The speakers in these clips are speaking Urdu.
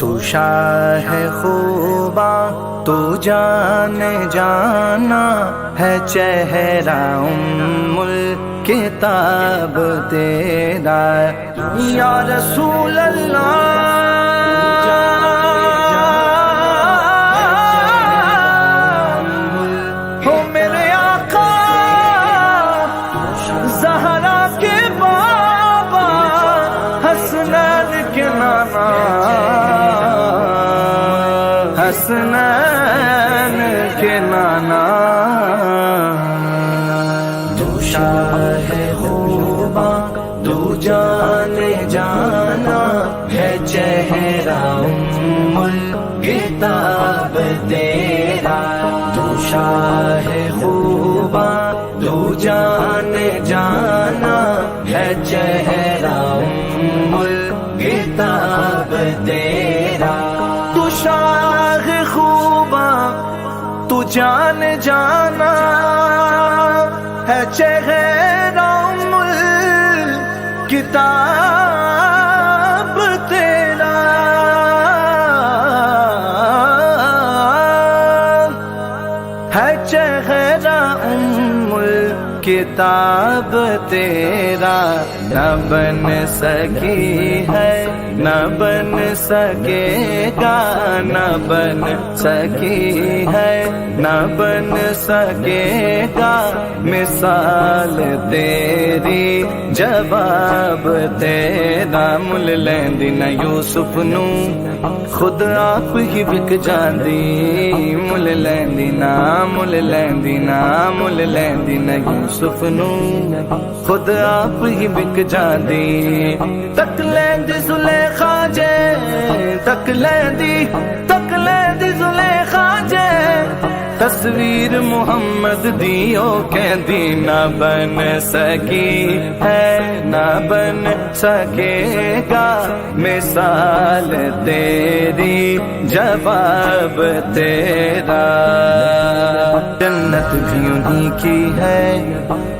تو شاہ خوباں تو جان جانا ہے چہرہ الکتاب تیرا یا رسول اللہ ہو میرے آقا زہرا کے بابا حسنین کے نانا حسنین کے نانا تو شاہ خوباں تو جان جانا ہے چہرہ الکتاب تیرا تو شاہ خوباں تو جان جانا ہے چہرہ الکتاب تیرا تو شاہ خوباں تو جان جانا ہے چہرہ الکتاب تیرا ہے چہرہ الکتاب تیرا نہ بن سکی ہے نہ بن سکے گا نہ بن سکی ہے نہ بن سکے گا مثال تیری جواب تیرا مل لیندی نہ یوسف نو خود آپ ہی بک جاندی مل لیندی نہ یوسف نو خود آپ ہی بک جاندی تک لیندی زلیخا جے تک لیندی زلیخا جے تصویر محمد دیو کہندی نہ بن سکی ہے نہ بن سکے گا مثال تیری جواب تیرا جنت بھی انہی کی ہے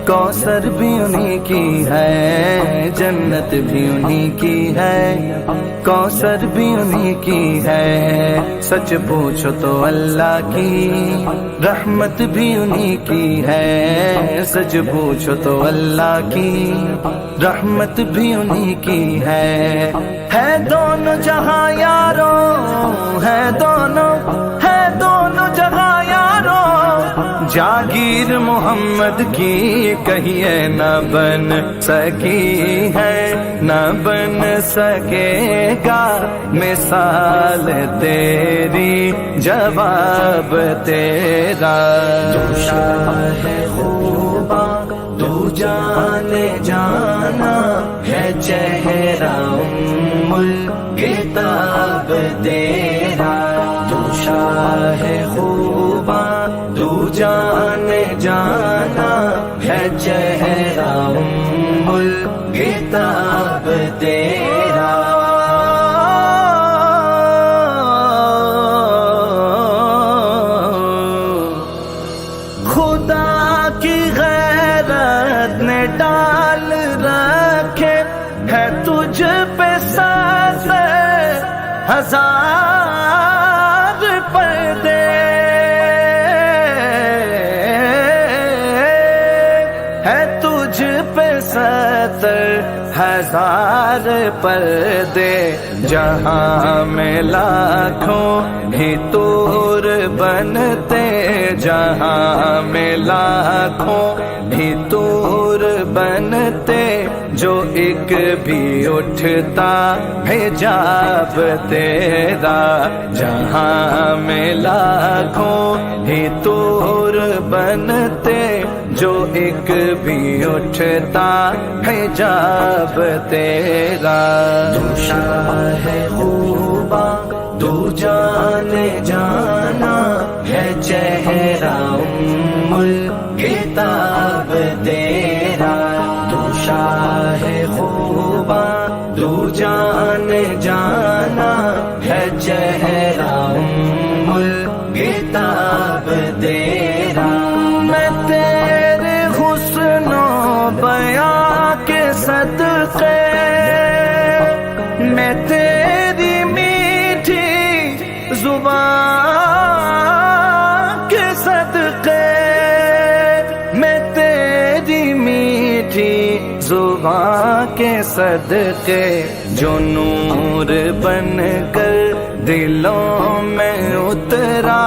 کوثر بھی انہی کی ہے جنت بھی انہی کی ہے کوثر بھی انہی کی ہے سچ پوچھو تو اللہ کی رحمت بھی انہی کی ہے سچ پوچھو تو اللہ کی رحمت بھی انہی کی ہے دونوں جہاں یاروں ہے دونوں جہاں یاروں جاگیر محمد کی کہیے نہ بن سکی ہے نہ بن سکے گا مثال تیری جواب تیرا تو شاہ خوباں تو جان جانا ہے چہرہ الکتاب تیرا تو شاہ خوباں تو جان جانا ہے چہرہ الکتاب تیرا خدا کی غیرت نے ڈال رکھے ہے تجھ پہ ساز ہزار پردے ہے تجھ پہ 70,000 پردے جہاں میں لاکھوں ہی طور بنتے جہاں میں لاکھوں ہی طور بنتے جو ایک بھی اٹھتا حجاب تیرا جہاں میں لاکھوں ہی طور بنتے جو ایک بھی اٹھتا حجاب تیرا تو شاہ خوباں تو جان جانا ہے چہرہ الکتاب تیرا تو شاہ خوباں تو جان جانا ہے چہرہ الکتاب تیرا میں تیرے حسن و بیاں کے صدقے میں تیری میٹھی زبان کے صدقے میں تیری میٹھی زبان کے صدقے جو نور بن کر دلوں میں اترا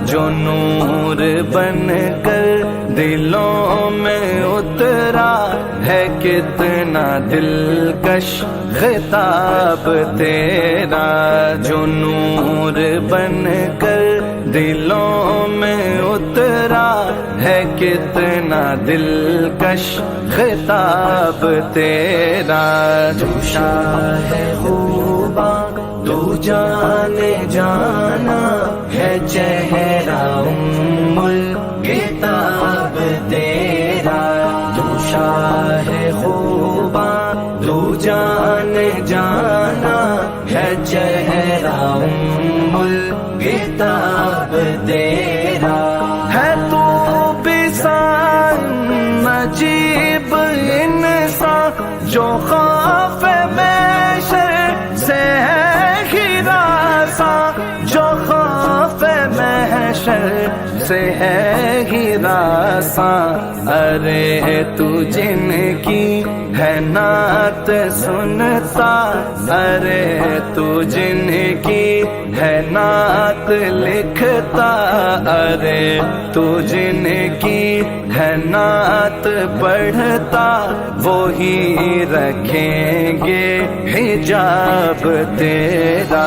جو نور بن کر دلوں میں اترا ہے کتنا دلکش خطاب تیرا جو نور بن کر دلوں میں اترا ہے کتنا دلکش خطاب تیرا جو شاہ خوباں تو جانے جانا ہے چہرہ کتاب تیرا تو شاہ خوباں تو جانے جانا ہے چہرہ کتاب تیرا ہے تو بسان عجیب انسان جو خوف محشر سے ہے جو خوف محشر سے ہے ہراساں ارے تو جن کی ہے نعت سنتا ارے تو جن کی ہے نعت لکھتا ارے تو جن کی ہے نعت پڑھتا وہی رکھیں گے حجاب تیرا